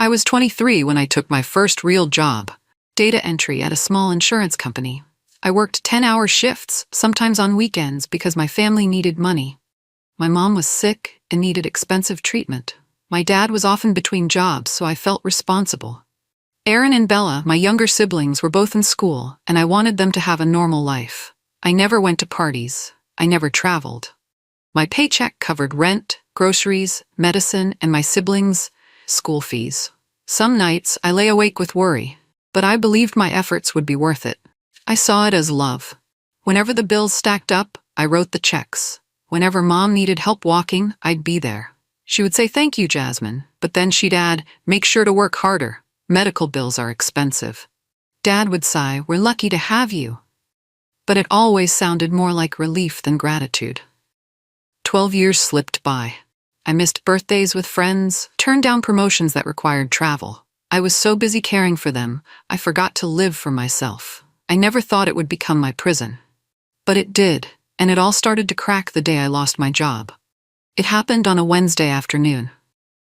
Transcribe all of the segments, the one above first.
I was 23 when I took my first real job, data entry at a small insurance company. I worked 10-hour shifts, sometimes on weekends because my family needed money. My mom was sick and needed expensive treatment. My dad was often between jobs, so I felt responsible. Aaron and Bella, my younger siblings, were both in school, and I wanted them to have a normal life. I never went to parties. I never traveled. My paycheck covered rent, groceries, medicine, and my siblings' school fees. Some nights I lay awake with worry, but I believed my efforts would be worth it. I saw it as love. Whenever the bills stacked up, I wrote the checks. Whenever Mom needed help walking, I'd be there. She would say, "Thank you, Jasmine," but then she'd add, "Make sure to work harder. Medical bills are expensive." Dad would sigh, "We're lucky to have you." But it always sounded more like relief than gratitude. 12 years slipped by. I missed birthdays with friends, turned down promotions that required travel. I was so busy caring for them, I forgot to live for myself. I never thought it would become my prison. But it did, and it all started to crack the day I lost my job. It happened on a Wednesday afternoon.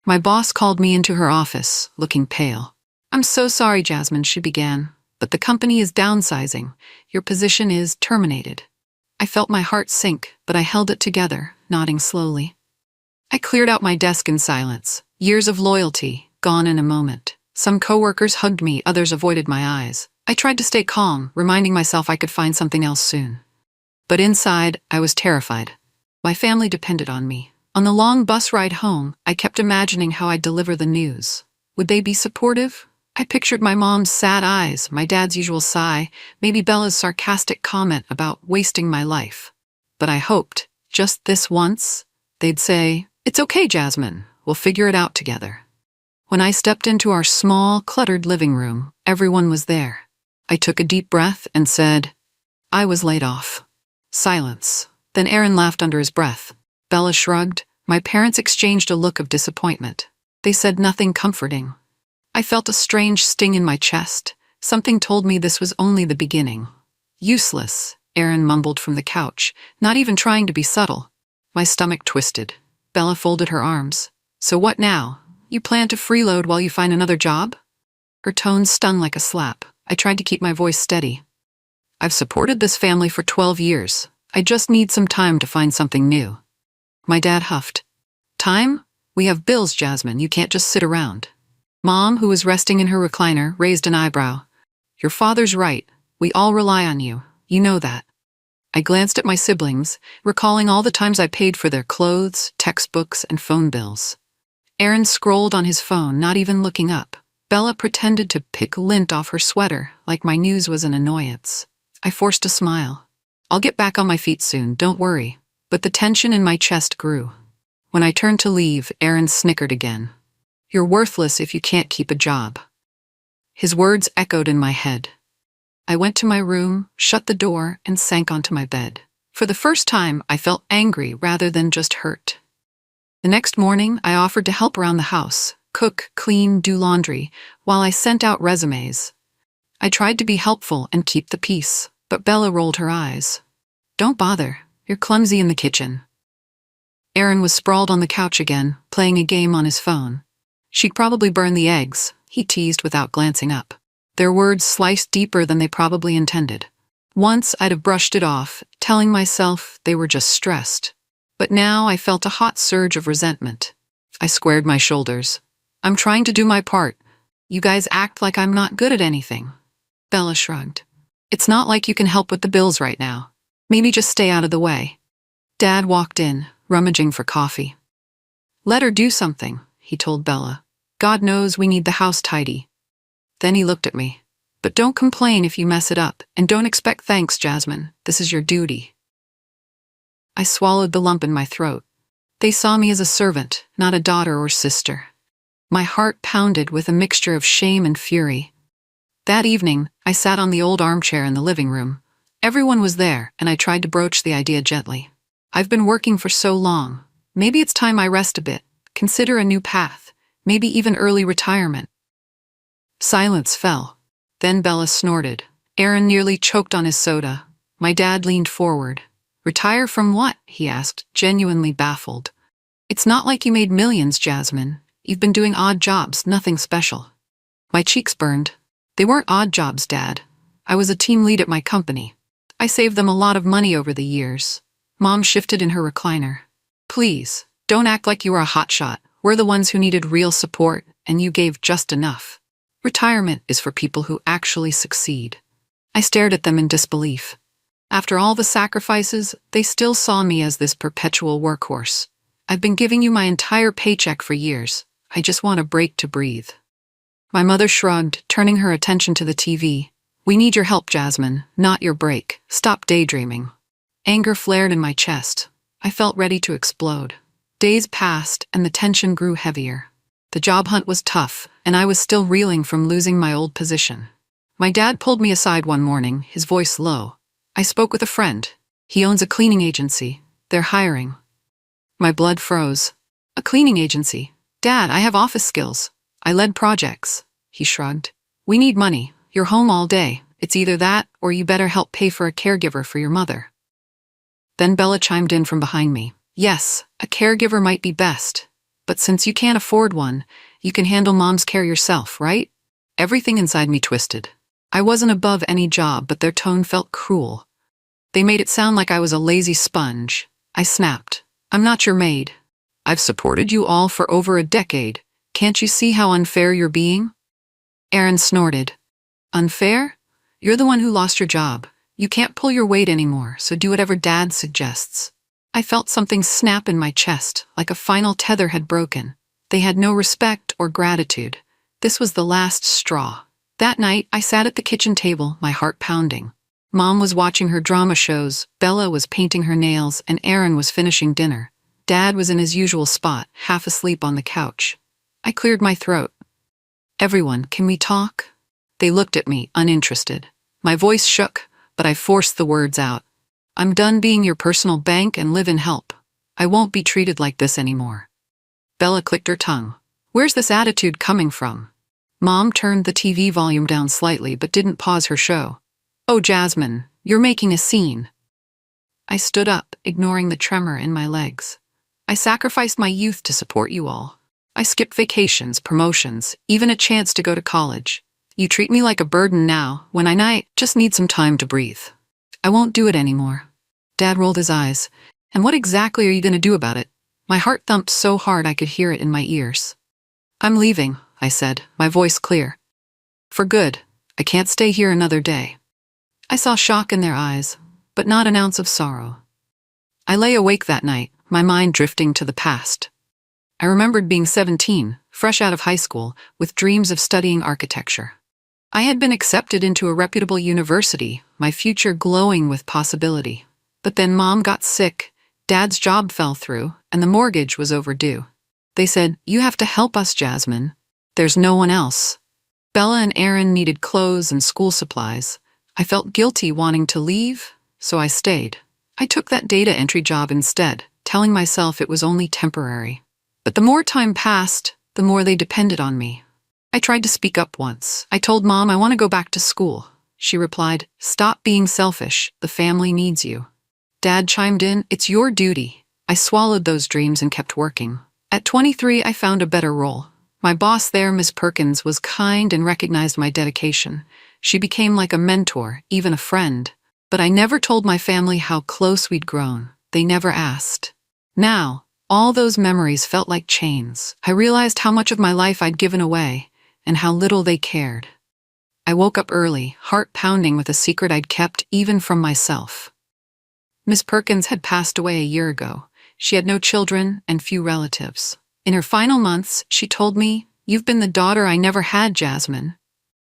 My boss called me into her office, looking pale. "I'm so sorry, Jasmine," she began, "but the company is downsizing. Your position is terminated." I felt my heart sink, but I held it together, nodding slowly. I cleared out my desk in silence. Years of loyalty, gone in a moment. Some coworkers hugged me, others avoided my eyes. I tried to stay calm, reminding myself I could find something else soon. But inside, I was terrified. My family depended on me. On the long bus ride home, I kept imagining how I'd deliver the news. Would they be supportive? I pictured my mom's sad eyes, my dad's usual sigh, maybe Bella's sarcastic comment about wasting my life. But I hoped, just this once, they'd say, "It's okay, Jasmine. We'll figure it out together." When I stepped into our small, cluttered living room, everyone was there. I took a deep breath and said, "I was laid off." Silence. Then Aaron laughed under his breath. Bella shrugged. My parents exchanged a look of disappointment. They said nothing comforting. I felt a strange sting in my chest. Something told me this was only the beginning. "Useless," Aaron mumbled from the couch, not even trying to be subtle. My stomach twisted. Bella folded her arms. "So what now? You plan to freeload while you find another job?" Her tone stung like a slap. I tried to keep my voice steady. "I've supported this family for 12 years. I just need some time to find something new." My dad huffed. "Time? We have bills, Jasmine. You can't just sit around." Mom, who was resting in her recliner, raised an eyebrow. "Your father's right. We all rely on you. You know that." I glanced at my siblings, recalling all the times I paid for their clothes, textbooks, and phone bills. Aaron scrolled on his phone, not even looking up. Bella pretended to pick lint off her sweater, like my news was an annoyance. I forced a smile. "I'll get back on my feet soon, don't worry." But the tension in my chest grew. When I turned to leave, Aaron snickered again. "You're worthless if you can't keep a job." His words echoed in my head. I went to my room, shut the door, and sank onto my bed. For the first time, I felt angry rather than just hurt. The next morning, I offered to help around the house, cook, clean, do laundry, while I sent out resumes. I tried to be helpful and keep the peace, but Bella rolled her eyes. "Don't bother. You're clumsy in the kitchen." Aaron was sprawled on the couch again, playing a game on his phone. "She'd probably burn the eggs," he teased without glancing up. Their words sliced deeper than they probably intended. Once I'd have brushed it off, telling myself they were just stressed. But now I felt a hot surge of resentment. I squared my shoulders. "I'm trying to do my part. You guys act like I'm not good at anything." Bella shrugged. "It's not like you can help with the bills right now. Maybe just stay out of the way." Dad walked in, rummaging for coffee. "Let her do something," he told Bella. "God knows we need the house tidy." Then he looked at me. "But don't complain if you mess it up, and don't expect thanks, Jasmine. This is your duty." I swallowed the lump in my throat. They saw me as a servant, not a daughter or sister. My heart pounded with a mixture of shame and fury. That evening, I sat on the old armchair in the living room. Everyone was there, and I tried to broach the idea gently. "I've been working for so long. Maybe it's time I rest a bit, consider a new path, maybe even early retirement." Silence fell. Then Bella snorted. Aaron nearly choked on his soda. My dad leaned forward. "Retire from what?" he asked, genuinely baffled. "It's not like you made millions, Jasmine. You've been doing odd jobs, nothing special. My cheeks burned. They weren't odd jobs, Dad. I was a team lead at my company. I saved them a lot of money over the years. Mom shifted in her recliner. Please, don't act like you were a hotshot. We're the ones who needed real support, and you gave just enough. Retirement is for people who actually succeed. I stared at them in disbelief. After all the sacrifices, they still saw me as this perpetual workhorse. I've been giving you my entire paycheck for years. I just want a break to breathe. My mother shrugged, turning her attention to the TV. We need your help, Jasmine, not your break. Stop daydreaming. Anger flared in my chest. I felt ready to explode. Days passed, and the tension grew heavier. The job hunt was tough, and I was still reeling from losing my old position. My dad pulled me aside one morning, his voice low. I spoke with a friend. He owns a cleaning agency. They're hiring. My blood froze. A cleaning agency? Dad, I have office skills. I led projects. He shrugged. We need money. You're home all day. It's either that, or you better help pay for a caregiver for your mother. Then Bella chimed in from behind me. Yes, a caregiver might be best. But since you can't afford one, you can handle Mom's care yourself, right? Everything inside me twisted. I wasn't above any job, but their tone felt cruel. They made it sound like I was a lazy sponge. I snapped. I'm not your maid. I've supported you all for over a decade. Can't you see how unfair you're being? Aaron snorted. Unfair? You're the one who lost your job. You can't pull your weight anymore, so do whatever Dad suggests. I felt something snap in my chest, like a final tether had broken. They had no respect or gratitude. This was the last straw. That night, I sat at the kitchen table, my heart pounding. Mom was watching her drama shows, Bella was painting her nails, and Aaron was finishing dinner. Dad was in his usual spot, half asleep on the couch. I cleared my throat. Everyone, can we talk? They looked at me, uninterested. My voice shook, but I forced the words out. I'm done being your personal bank and live in help. I won't be treated like this anymore. Bella clicked her tongue. Where's this attitude coming from? Mom turned the TV volume down slightly but didn't pause her show. Oh, Jasmine, you're making a scene. I stood up, ignoring the tremor in my legs. I sacrificed my youth to support you all. I skipped vacations, promotions, even a chance to go to college. You treat me like a burden now, when I just need some time to breathe. I won't do it anymore. Dad rolled his eyes. And what exactly are you going to do about it? My heart thumped so hard I could hear it in my ears. I'm leaving, I said, my voice clear. For good. I can't stay here another day. I saw shock in their eyes, but not an ounce of sorrow. I lay awake that night, my mind drifting to the past. I remembered being 17, fresh out of high school, with dreams of studying architecture. I had been accepted into a reputable university, my future glowing with possibility. But then Mom got sick, Dad's job fell through, and the mortgage was overdue. They said, you have to help us, Jasmine. There's no one else. Bella and Aaron needed clothes and school supplies. I felt guilty wanting to leave, so I stayed. I took that data entry job instead, telling myself it was only temporary. But the more time passed, the more they depended on me. I tried to speak up once. I told Mom I want to go back to school. She replied, stop being selfish, the family needs you. Dad chimed in, it's your duty. I swallowed those dreams and kept working. At 23, I found a better role. My boss there, Miss Perkins, was kind and recognized my dedication. She became like a mentor, even a friend. But I never told my family how close we'd grown. They never asked. Now, all those memories felt like chains. I realized how much of my life I'd given away, and how little they cared. I woke up early, heart pounding with a secret I'd kept even from myself. Miss Perkins had passed away a year ago. She had no children and few relatives. In her final months, she told me, you've been the daughter I never had, Jasmine.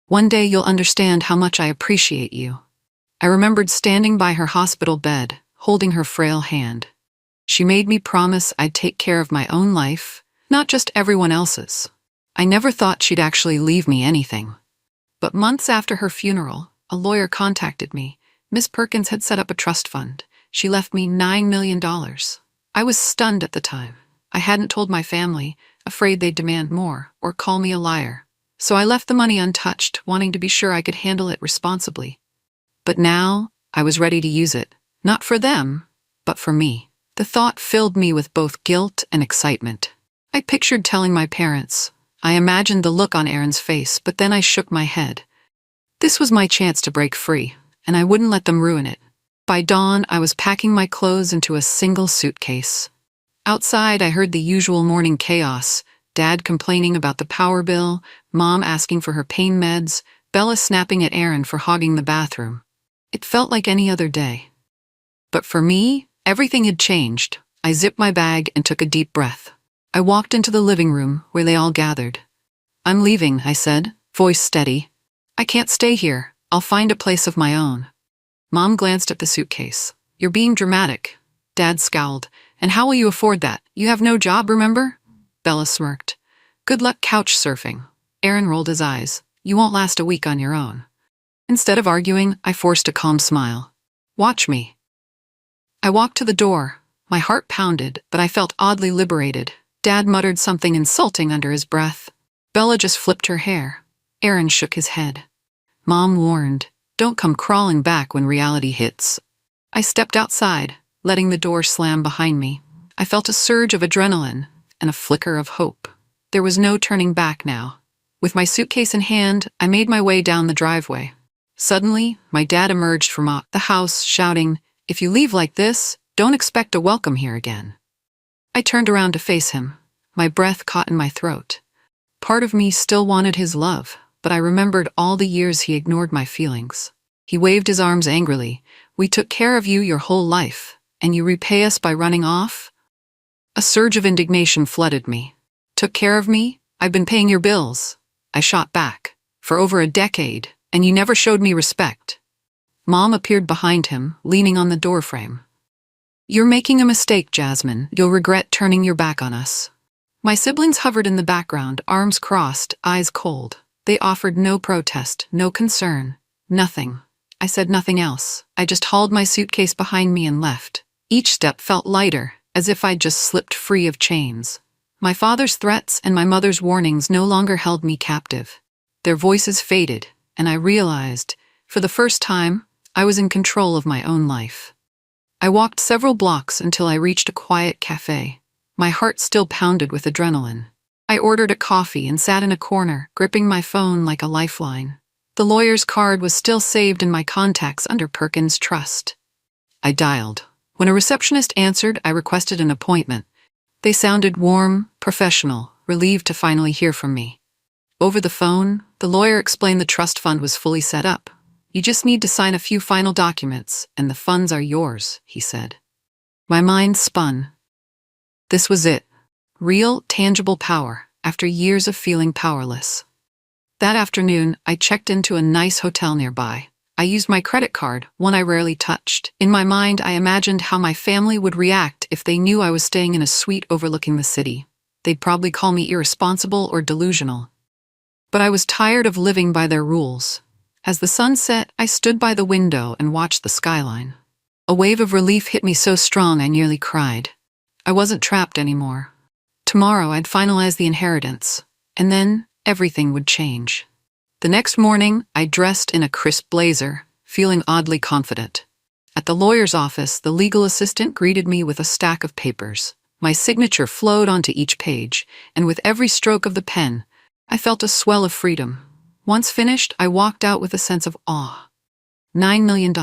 One day you'll understand how much I appreciate you. I remembered standing by her hospital bed, holding her frail hand. She made me promise I'd take care of my own life, not just everyone else's. I never thought she'd actually leave me anything. But months after her funeral, a lawyer contacted me. Miss Perkins had set up a trust fund. She left me $9 million. I was stunned at the time. I hadn't told my family, afraid they'd demand more or call me a liar. So I left the money untouched, wanting to be sure I could handle it responsibly. But now, I was ready to use it, not for them, but for me. The thought filled me with both guilt and excitement. I pictured telling my parents. I imagined the look on Aaron's face, but then I shook my head. This was my chance to break free, and I wouldn't let them ruin it. By dawn, I was packing my clothes into a single suitcase. Outside, I heard the usual morning chaos: Dad complaining about the power bill, Mom asking for her pain meds, Bella snapping at Aaron for hogging the bathroom. It felt like any other day. But for me, everything had changed. I zipped my bag and took a deep breath. I walked into the living room where they all gathered. "I'm leaving," I said, voice steady. "I can't stay here. I'll find a place of my own." Mom glanced at the suitcase. "You're being dramatic." Dad scowled. "And how will you afford that? You have no job, remember?" Bella smirked. "Good luck couch surfing." Aaron rolled his eyes. "You won't last a week on your own." Instead of arguing, I forced a calm smile. "Watch me." I walked to the door. My heart pounded, but I felt oddly liberated. Dad muttered something insulting under his breath. Bella just flipped her hair. Aaron shook his head. Mom warned, "Don't come crawling back when reality hits." I stepped outside, letting the door slam behind me. I felt a surge of adrenaline and a flicker of hope. There was no turning back now. With my suitcase in hand, I made my way down the driveway. Suddenly, my dad emerged from the house, shouting, "If you leave like this, don't expect a welcome here again." I turned around to face him. My breath caught in my throat. Part of me still wanted his love, but I remembered all the years he ignored my feelings. He waved his arms angrily. "We took care of you your whole life, and you repay us by running off?" A surge of indignation flooded me. "Took care of me? I've been paying your bills," I shot back, "for over a decade, and you never showed me respect." Mom appeared behind him, leaning on the doorframe. "You're making a mistake, Jasmine. You'll regret turning your back on us." My siblings hovered in the background, arms crossed, eyes cold. They offered no protest, no concern, nothing. I said nothing else. I just hauled my suitcase behind me and left. Each step felt lighter, as if I'd just slipped free of chains. My father's threats and my mother's warnings no longer held me captive. Their voices faded, and I realized, for the first time, I was in control of my own life. I walked several blocks until I reached a quiet cafe. My heart still pounded with adrenaline. I ordered a coffee and sat in a corner, gripping my phone like a lifeline. The lawyer's card was still saved in my contacts under Perkins Trust. I dialed. When a receptionist answered, I requested an appointment. They sounded warm, professional, relieved to finally hear from me. Over the phone, the lawyer explained the trust fund was fully set up. "You just need to sign a few final documents, and the funds are yours," he said. My mind spun. This was it. Real, tangible power, after years of feeling powerless. That afternoon, I checked into a nice hotel nearby. I used my credit card, one I rarely touched. In my mind, I imagined how my family would react if they knew I was staying in a suite overlooking the city. They'd probably call me irresponsible or delusional. But I was tired of living by their rules. As the sun set, I stood by the window and watched the skyline. A wave of relief hit me so strong I nearly cried. I wasn't trapped anymore. Tomorrow I'd finalize the inheritance, and then everything would change. The next morning, I dressed in a crisp blazer, feeling oddly confident. At the lawyer's office, the legal assistant greeted me with a stack of papers. My signature flowed onto each page, and with every stroke of the pen, I felt a swell of freedom. Once finished, I walked out with a sense of awe. $9 million.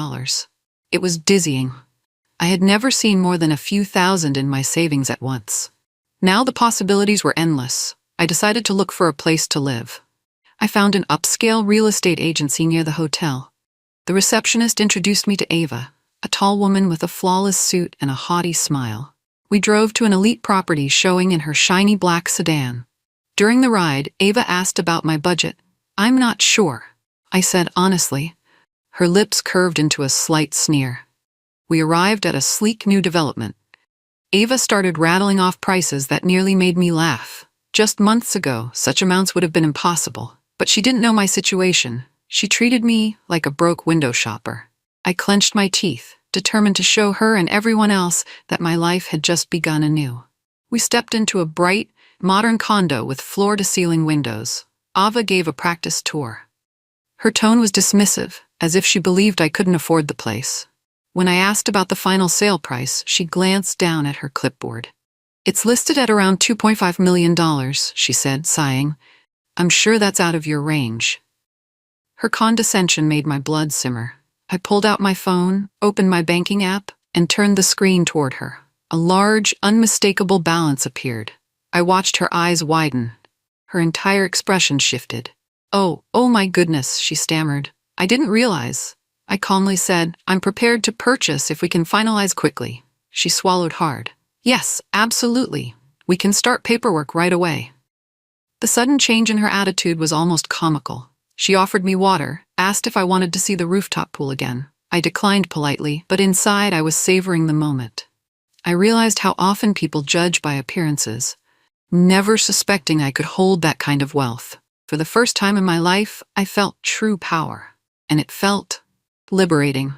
It was dizzying. I had never seen more than a few thousand in my savings at once. Now the possibilities were endless. I decided to look for a place to live. I found an upscale real estate agency near the hotel. The receptionist introduced me to Ava, a tall woman with a flawless suit and a haughty smile. We drove to an elite property showing in her shiny black sedan. During the ride, Ava asked about my budget. "I'm not sure," I said honestly. Her lips curved into a slight sneer. We arrived at a sleek new development. Ava started rattling off prices that nearly made me laugh. Just months ago, such amounts would have been impossible. But she didn't know my situation. She treated me like a broke window shopper. I clenched my teeth, determined to show her and everyone else that my life had just begun anew. We stepped into a bright, modern condo with floor-to-ceiling windows. Ava gave a practice tour. Her tone was dismissive, as if she believed I couldn't afford the place. When I asked about the final sale price, she glanced down at her clipboard. It's listed at around $2.5 million, she said, sighing. I'm sure that's out of your range. Her condescension made my blood simmer. I pulled out my phone, opened my banking app, and turned the screen toward her. A large, unmistakable balance appeared. I watched her eyes widen. Her entire expression shifted. Oh my goodness, she stammered. I didn't realize. I calmly said, I'm prepared to purchase if we can finalize quickly. She swallowed hard. Yes, absolutely. We can start paperwork right away. The sudden change in her attitude was almost comical. She offered me water, asked if I wanted to see the rooftop pool again. I declined politely, but inside I was savoring the moment. I realized how often people judge by appearances, never suspecting I could hold that kind of wealth. For the first time in my life, I felt true power, and it felt liberating.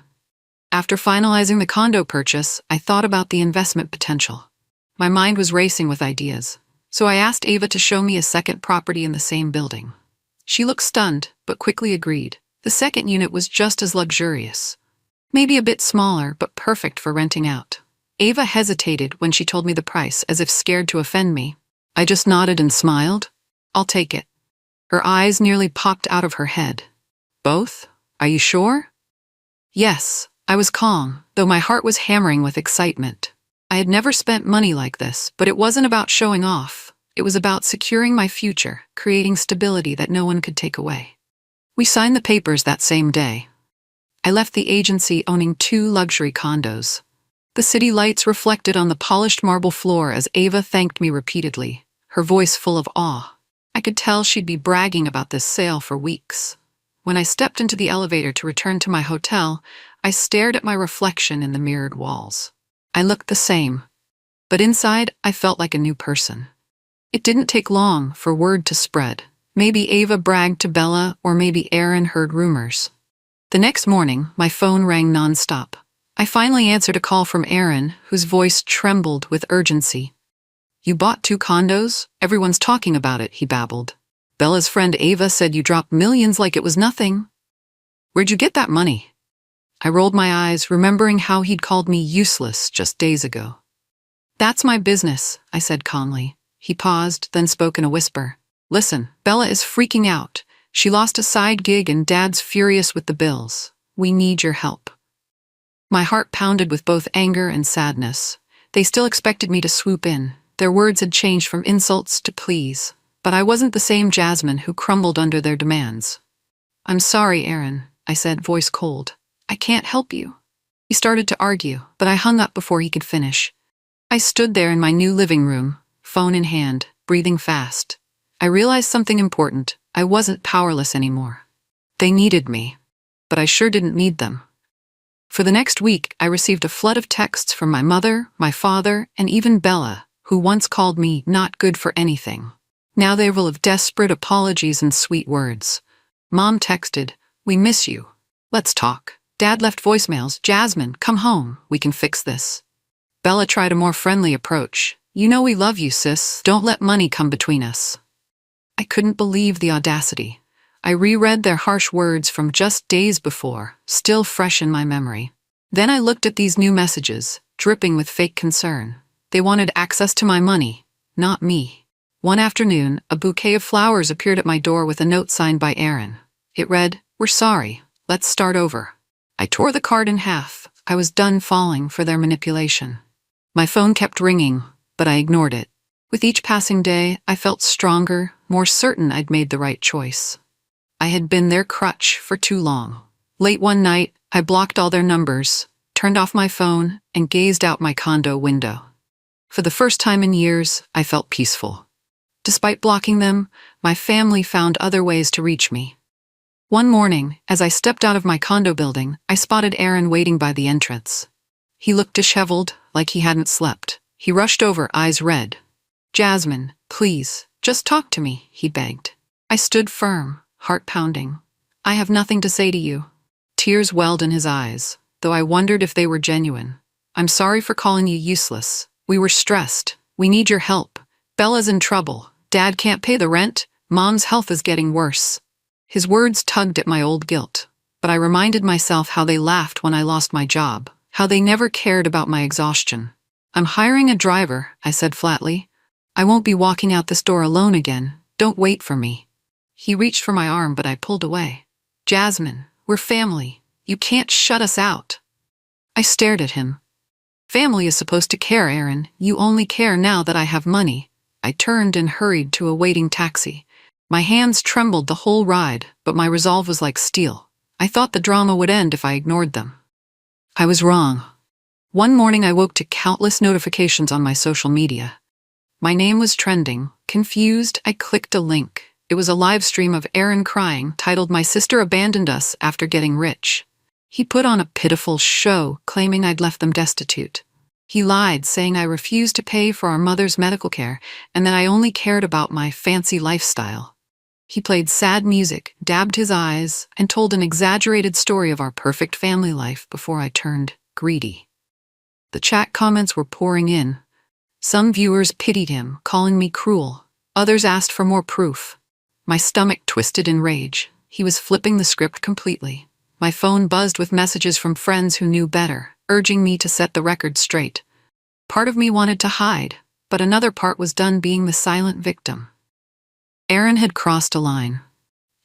After finalizing the condo purchase, I thought about the investment potential. My mind was racing with ideas, so I asked Ava to show me a second property in the same building. She looked stunned, but quickly agreed. The second unit was just as luxurious. Maybe a bit smaller, but perfect for renting out. Ava hesitated when she told me the price, as if scared to offend me. I just nodded and smiled. I'll take it. Her eyes nearly popped out of her head. Both? Are you sure? Yes, I was calm, though my heart was hammering with excitement. I had never spent money like this, but it wasn't about showing off. It was about securing my future, creating stability that no one could take away. We signed the papers that same day. I left the agency owning 2 luxury condos. The city lights reflected on the polished marble floor as Ava thanked me repeatedly, her voice full of awe. I could tell she'd be bragging about this sale for weeks. When I stepped into the elevator to return to my hotel, I stared at my reflection in the mirrored walls. I looked the same, but inside I felt like a new person. It didn't take long for word to spread. Maybe Ava bragged to Bella, or maybe Aaron heard rumors. The next morning, my phone rang nonstop. I finally answered a call from Aaron, whose voice trembled with urgency. You bought 2 condos? Everyone's talking about it, he babbled. Bella's friend Ava said you dropped millions like it was nothing. Where'd you get that money? I rolled my eyes, remembering how he'd called me useless just days ago. That's my business, I said calmly. He paused, then spoke in a whisper. Listen, Bella is freaking out. She lost a side gig and Dad's furious with the bills. We need your help. My heart pounded with both anger and sadness. They still expected me to swoop in. Their words had changed from insults to pleas. But I wasn't the same Jasmine who crumbled under their demands. I'm sorry, Aaron, I said, voice cold. I can't help you. He started to argue, but I hung up before he could finish. I stood there in my new living room, phone in hand, breathing fast. I realized something important. I wasn't powerless anymore. They needed me, but I sure didn't need them. For the next week, I received a flood of texts from my mother, my father, and even Bella, who once called me not good for anything. Now they were full of desperate apologies and sweet words. Mom texted, "We miss you. Let's talk." Dad left voicemails, "Jasmine, come home. We can fix this." Bella tried a more friendly approach. "You know we love you, sis. Don't let money come between us." I couldn't believe the audacity. I reread their harsh words from just days before, still fresh in my memory. Then I looked at these new messages, dripping with fake concern. They wanted access to my money, not me. One afternoon, a bouquet of flowers appeared at my door with a note signed by Aaron. It read, "We're sorry. Let's start over." I tore the card in half. I was done falling for their manipulation. My phone kept ringing, but I ignored it. With each passing day, I felt stronger, more certain I'd made the right choice. I had been their crutch for too long. Late one night, I blocked all their numbers, turned off my phone, and gazed out my condo window. For the first time in years, I felt peaceful. Despite blocking them, my family found other ways to reach me. One morning, as I stepped out of my condo building, I spotted Aaron waiting by the entrance. He looked disheveled, like he hadn't slept. He rushed over, eyes red. "Jasmine, please, just talk to me," he begged. I stood firm, heart pounding. "I have nothing to say to you." Tears welled in his eyes, though I wondered if they were genuine. "I'm sorry for calling you useless. We were stressed. We need your help. Bella's in trouble. Dad can't pay the rent. Mom's health is getting worse." His words tugged at my old guilt, but I reminded myself how they laughed when I lost my job, how they never cared about my exhaustion. I'm hiring a driver, I said flatly. I won't be walking out this door alone again. Don't wait for me. He reached for my arm, but I pulled away. Jasmine, we're family. You can't shut us out. I stared at him. Family is supposed to care, Aaron. You only care now that I have money. I turned and hurried to a waiting taxi. My hands trembled the whole ride, but my resolve was like steel. I thought the drama would end if I ignored them. I was wrong. One morning I woke to countless notifications on my social media. My name was trending. Confused, I clicked a link. It was a live stream of Aaron crying, titled "My Sister Abandoned Us After Getting Rich." He put on a pitiful show, claiming I'd left them destitute. He lied, saying I refused to pay for our mother's medical care and that I only cared about my fancy lifestyle. He played sad music, dabbed his eyes, and told an exaggerated story of our perfect family life before I turned greedy. The chat comments were pouring in. Some viewers pitied him, calling me cruel. Others asked for more proof. My stomach twisted in rage. He was flipping the script completely. My phone buzzed with messages from friends who knew better, urging me to set the record straight. Part of me wanted to hide, but another part was done being the silent victim. Aaron had crossed a line.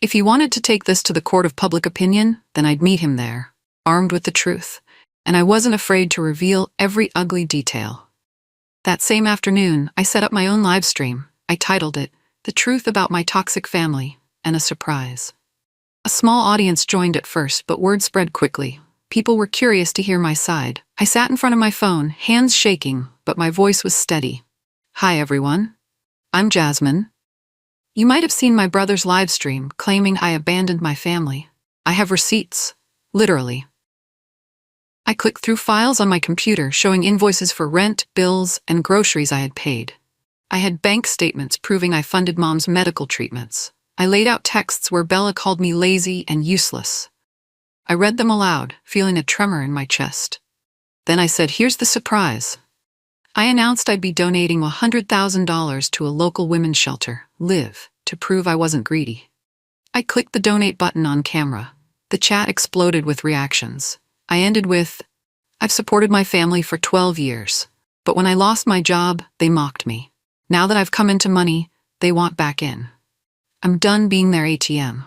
If he wanted to take this to the court of public opinion, then I'd meet him there, armed with the truth, and I wasn't afraid to reveal every ugly detail. That same afternoon, I set up my own live stream. I titled it, "The Truth About My Toxic Family," and a surprise. A small audience joined at first, but word spread quickly. People were curious to hear my side. I sat in front of my phone, hands shaking, but my voice was steady. Hi everyone. I'm Jasmine. You might have seen my brother's live stream claiming I abandoned my family. I have receipts. Literally. I clicked through files on my computer showing invoices for rent, bills, and groceries I had paid. I had bank statements proving I funded Mom's medical treatments. I laid out texts where Bella called me lazy and useless. I read them aloud, feeling a tremor in my chest. Then I said, here's the surprise. I announced I'd be donating $100,000 to a local women's shelter, Live, to prove I wasn't greedy. I clicked the donate button on camera. The chat exploded with reactions. I ended with, I've supported my family for 12 years, but when I lost my job, they mocked me. Now that I've come into money, they want back in. I'm done being their ATM.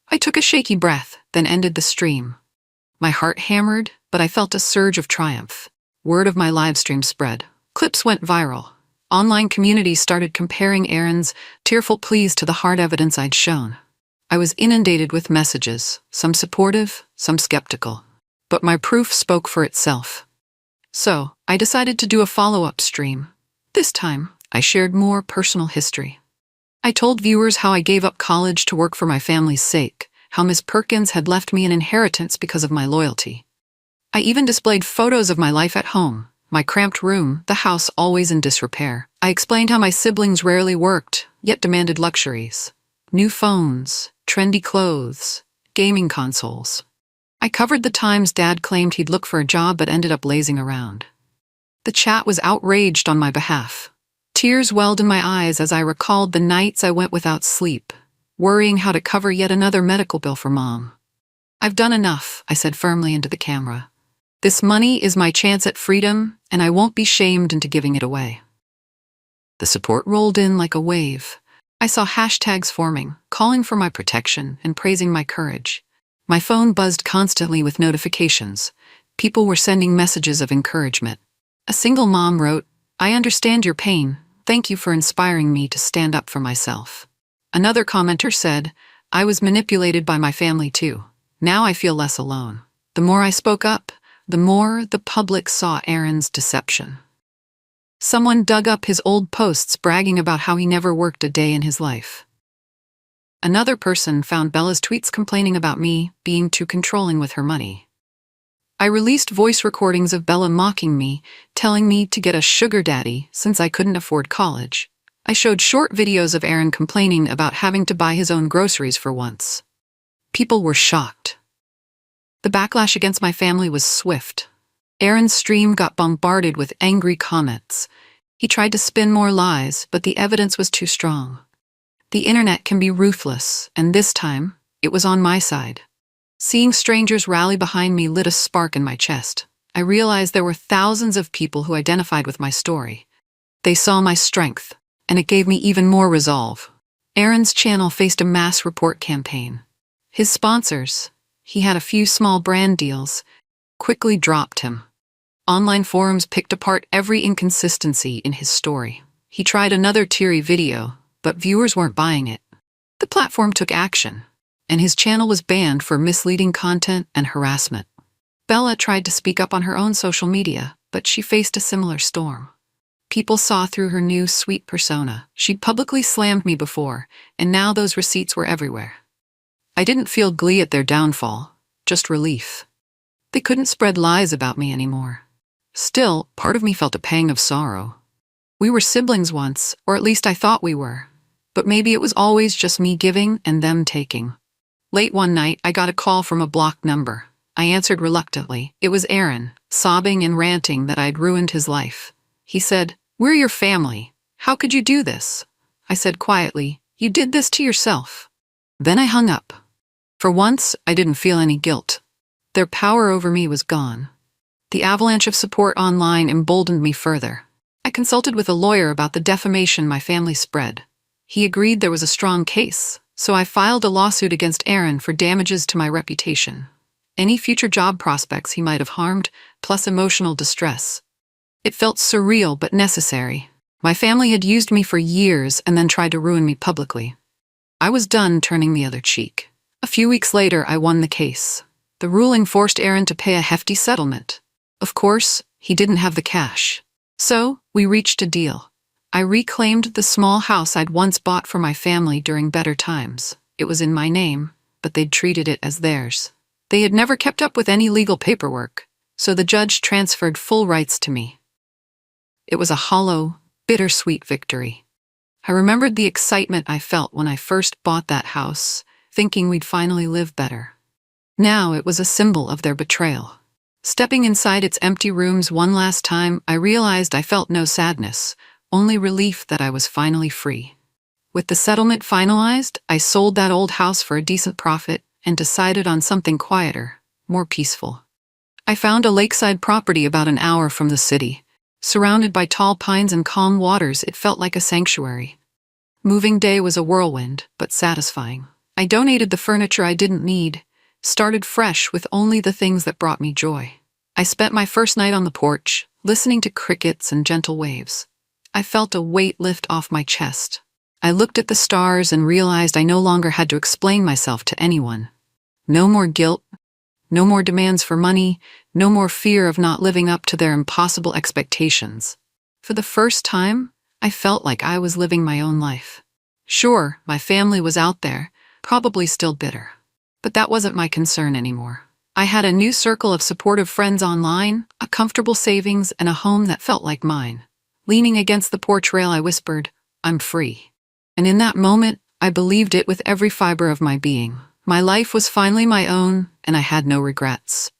I took a shaky breath, then ended the stream. My heart hammered, but I felt a surge of triumph. Word of my live stream spread. Clips went viral. Online communities started comparing Aaron's tearful pleas to the hard evidence I'd shown. I was inundated with messages, some supportive, some skeptical. But my proof spoke for itself. So, I decided to do a follow-up stream. This time, I shared more personal history. I told viewers how I gave up college to work for my family's sake, how Miss Perkins had left me an inheritance because of my loyalty. I even displayed photos of my life at home, my cramped room, the house always in disrepair. I explained how my siblings rarely worked, yet demanded luxuries. New phones, trendy clothes, gaming consoles. I covered the times Dad claimed he'd look for a job but ended up lazing around. The chat was outraged on my behalf. Tears welled in my eyes as I recalled the nights I went without sleep, worrying how to cover yet another medical bill for Mom. I've done enough, I said firmly into the camera. This money is my chance at freedom, and I won't be shamed into giving it away. The support rolled in like a wave. I saw hashtags forming, calling for my protection and praising my courage. My phone buzzed constantly with notifications. People were sending messages of encouragement. A single mom wrote, I understand your pain. Thank you for inspiring me to stand up for myself. Another commenter said, I was manipulated by my family too. Now I feel less alone. The more I spoke up, the more the public saw Aaron's deception. Someone dug up his old posts bragging about how he never worked a day in his life. Another person found Bella's tweets complaining about me being too controlling with her money. I released voice recordings of Bella mocking me, telling me to get a sugar daddy since I couldn't afford college. I showed short videos of Aaron complaining about having to buy his own groceries for once. People were shocked. The backlash against my family was swift. Aaron's stream got bombarded with angry comments. He tried to spin more lies, but the evidence was too strong. The internet can be ruthless, and this time, it was on my side. Seeing strangers rally behind me lit a spark in my chest. I realized there were thousands of people who identified with my story. They saw my strength, and it gave me even more resolve. Aaron's channel faced a mass report campaign. His sponsors, he had a few small brand deals, quickly dropped him. Online forums picked apart every inconsistency in his story. He tried another teary video, but viewers weren't buying it. The platform took action, and his channel was banned for misleading content and harassment. Bella tried to speak up on her own social media, but she faced a similar storm. People saw through her new sweet persona. She'd publicly slammed me before, and now those receipts were everywhere. I didn't feel glee at their downfall, just relief. They couldn't spread lies about me anymore. Still, part of me felt a pang of sorrow. We were siblings once, or at least I thought we were. But maybe it was always just me giving and them taking. Late one night, I got a call from a blocked number. I answered reluctantly. It was Aaron, sobbing and ranting that I'd ruined his life. He said, "We're your family. How could you do this?" I said quietly, "You did this to yourself." Then I hung up. For once, I didn't feel any guilt. Their power over me was gone. The avalanche of support online emboldened me further. I consulted with a lawyer about the defamation my family spread. He agreed there was a strong case, so I filed a lawsuit against Aaron for damages to my reputation. Any future job prospects he might have harmed, plus emotional distress. It felt surreal but necessary. My family had used me for years and then tried to ruin me publicly. I was done turning the other cheek. A few weeks later, I won the case. The ruling forced Aaron to pay a hefty settlement. Of course, he didn't have the cash. So, we reached a deal. I reclaimed the small house I'd once bought for my family during better times. It was in my name, but they'd treated it as theirs. They had never kept up with any legal paperwork, so the judge transferred full rights to me. It was a hollow, bittersweet victory. I remembered the excitement I felt when I first bought that house, thinking we'd finally live better. Now it was a symbol of their betrayal. Stepping inside its empty rooms one last time, I realized I felt no sadness, only relief that I was finally free. With the settlement finalized, I sold that old house for a decent profit and decided on something quieter, more peaceful. I found a lakeside property about an hour from the city. Surrounded by tall pines and calm waters, it felt like a sanctuary. Moving day was a whirlwind, but satisfying. I donated the furniture I didn't need, started fresh with only the things that brought me joy. I spent my first night on the porch, listening to crickets and gentle waves. I felt a weight lift off my chest. I looked at the stars and realized I no longer had to explain myself to anyone. No more guilt, no more demands for money, no more fear of not living up to their impossible expectations. For the first time, I felt like I was living my own life. Sure, my family was out there, probably still bitter. But that wasn't my concern anymore. I had a new circle of supportive friends online, a comfortable savings, and a home that felt like mine. Leaning against the porch rail, I whispered, "I'm free." And in that moment, I believed it with every fiber of my being. My life was finally my own, and I had no regrets.